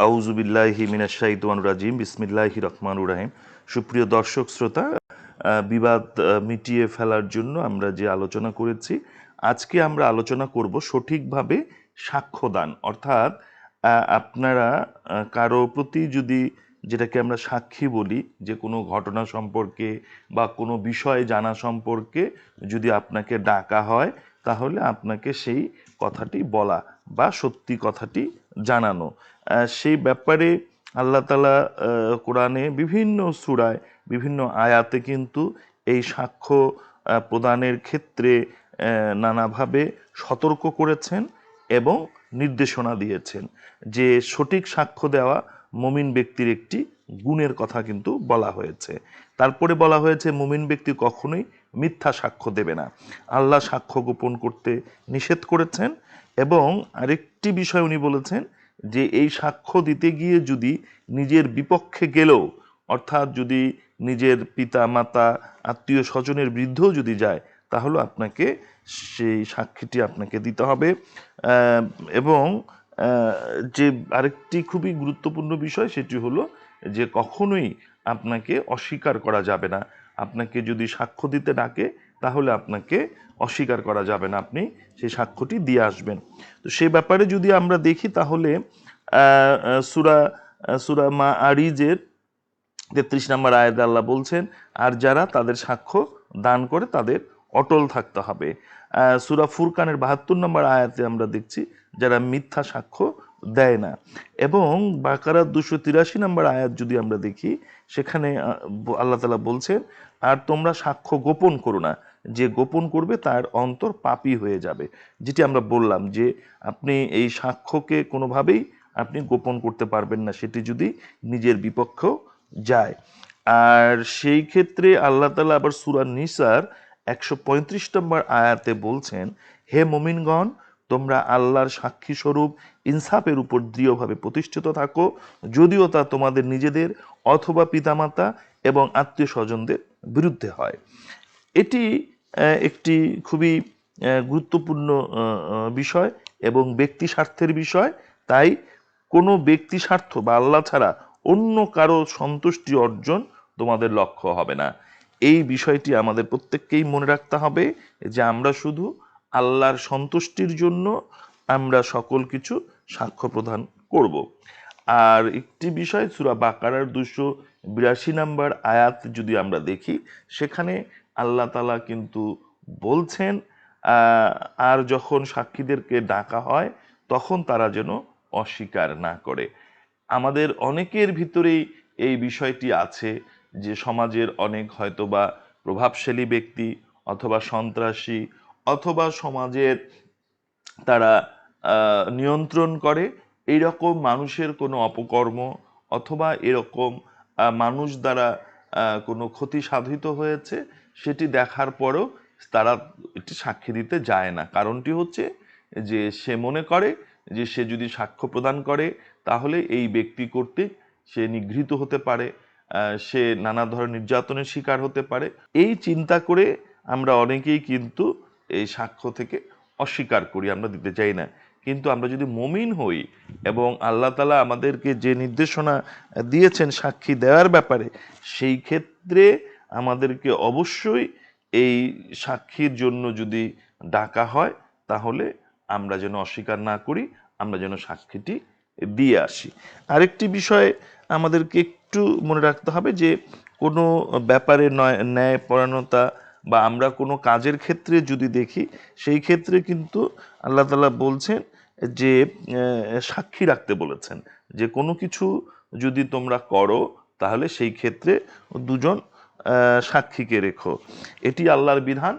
আউযু বিল্লাহি মিনাশ শাইতানির রাজিম বিসমিল্লাহির রহমানির রহিম। সুপ্রিয় দর্শক শ্রোতা, বিবাদ মিটিয়ে ফেলার জন্য আমরা যে আলোচনা করেছি, আজকে আমরা আলোচনা করব সঠিকভাবে সাক্ষ্যদান। অর্থাৎ আপনারা কারো প্রতি যদি, যেটাকে আমরা সাক্ষী বলি, যে কোনো ঘটনা সম্পর্কে বা কোনো বিষয় জানা সম্পর্কে যদি আপনাকে ডাকা হয়, তাহলে আপনাকে সেই কথাটি বলা বা সত্যি কথাটি জানানো। সেই ব্যাপারে আল্লাহ তাআলা কোরআনে বিভিন্ন সূরায় বিভিন্ন আয়াতে কিন্তু এই সাক্ষ্য প্রদানের ক্ষেত্রে নানাভাবে সতর্ক করেছেন এবং নির্দেশনা দিয়েছেন যে সঠিক সাক্ষ্য দেওয়া মুমিন ব্যক্তির একটি গুণের কথা কিন্তু বলা হয়েছে। তারপরে বলা হয়েছে মুমিন ব্যক্তি কখনোই মিথ্যা সাক্ষ্য দেবে না। আল্লাহ সাক্ষ্য গোপন করতে নিষেধ করেছেন এবং আরেকটি বিষয় উনি বলেছেন যে এই সাক্ষ্য দিতে গিয়ে যদি নিজের বিপক্ষে গেলেও, অর্থাৎ যদি নিজের পিতা মাতা আত্মীয় স্বজনের বিরুদ্ধেও যদি যায়, তাহলে আপনাকে সেই সাক্ষীটি আপনাকে দিতে হবে। এবং যে আরেকটি খুবই গুরুত্বপূর্ণ বিষয়, সেটি হলো যে কখনোই আপনাকে অস্বীকার করা যাবে না। আপনাকে যদি সাক্ষ্য দিতে ডাকে, তাহলে আপনাকে অস্বীকার করা যাবে না, আপনি সেই সাক্ষ্যটি দিয়ে আসবেন। তো সেই ব্যাপারে যদি আমরা দেখি, তাহলে সূরা সূরা মাআরিজের ৩৩ নম্বর আয়াতে আল্লাহ বলছেন, আর যারা তাদের সাক্ষ্য দান করে তাদের অটল থাকতে হবে। সূরা ফুরকানের ৭২ নম্বর আয়াতে আমরা দেখছি যারা মিথ্যা সাক্ষ্য দেয় না। এবং বাকারার ২৮৩ নম্বর আয়াত যদি আমরা দেখি, সেখানে আল্লাহ তাআলা বলছেন, আর তোমরা সাক্ষ্য গোপন করো না, যে গোপন করবে তার অন্তর পাপী হয়ে যাবে। যেটি আমরা বললাম যে আপনি এই সাক্ষ্যকে কোনোভাবেই আপনি গোপন করতে পারবেন না, সেটি যদি নিজের বিপক্ষেও যায়। আর সেই ক্ষেত্রে আল্লাহ তাআলা আবার সূরা নিসার ১৩৫ নম্বর আয়াতে বলছেন, হে মুমিনগণ, তোমরা আল্লাহর সাক্ষী স্বরূপ ইনসাফের উপর দৃঢ়ভাবে প্রতিষ্ঠিত থাকো, যদিও তা তোমাদের নিজেদের অথবা পিতামাতা এবং আত্মীয় স্বজনদের বিরুদ্ধে হয়। এটি একটি খুবই গুরুত্বপূর্ণ বিষয় এবং ব্যক্তি স্বার্থের বিষয়। তাই কোনো ব্যক্তি স্বার্থ বা আল্লাহ ছাড়া অন্য কারো সন্তুষ্টি অর্জন তোমাদের লক্ষ্য হবে না। এই বিষয়টি আমাদের প্রত্যেককেই মনে রাখতে হবে যে আমরা শুধু আল্লাহর সন্তুষ্টির জন্য আমরা সকল কিছু সাক্ষ্য প্রদান করব। আর একটি বিষয়, সূরা বাকারার ২৮২ নম্বর আয়াত যদি আমরা দেখি, সেখানে আল্লাহ তাআলা কিন্তু বলছেন, আর যখন সাক্ষীদেরকে ডাকা হয় তখন তারা যেন অস্বীকার না করে। আমাদের অনেকের ভিতরেই এই বিষয়টি আছে যে সমাজের অনেক হয়তোবা প্রভাবশালী ব্যক্তি অথবা সন্ত্রাসী অথবা সমাজের তারা নিয়ন্ত্রণ করে, এইরকম মানুষের কোনো অপকর্ম অথবা এরকম মানুষ দ্বারা কোনো ক্ষতি সাধিত হয়েছে, সেটি দেখার পরেও তারা এটি সাক্ষী দিতে যায় না। কারণটি হচ্ছে যে সে মনে করে যে সে যদি সাক্ষ্য প্রদান করে তাহলে এই ব্যক্তি কর্তৃক সে নিগৃহীত হতে পারে, সে নানা ধরনের নির্যাতনের শিকার হতে পারে। এই চিন্তা করে আমরা অনেকেই কিন্তু এই সাক্ষ্য থেকে অস্বীকার করি, আমরা দিতে চাই না। কিন্তু আমরা যদি মুমিন হই এবং আল্লাহ তাআলা আমাদেরকে যে নির্দেশনা দিয়েছেন সাক্ষী দেওয়ার ব্যাপারে, সেই ক্ষেত্রে আমাদেরকে অবশ্যই এই সাক্ষীর জন্য যদি ডাকা হয়, তাহলে আমরা যেন অস্বীকার না করি, আমরা যেন সাক্ষীটি দিয়ে আসি। আরেকটি বিষয় আমাদেরকে একটু মনে রাখতে হবে যে কোনো ব্যাপারে ন্যায়পরায়ণতা বা আমরা কোনো কাজের ক্ষেত্রে যদি দেখি, সেই ক্ষেত্রে কিন্তু আল্লাহ তাআলা বলছেন যে সাক্ষী রাখতে বলেছেন, যে কোনো কিছু যদি তোমরা করো তাহলে সেই ক্ষেত্রে দুজন সাক্ষীকে রেখো। এটি আল্লাহর বিধান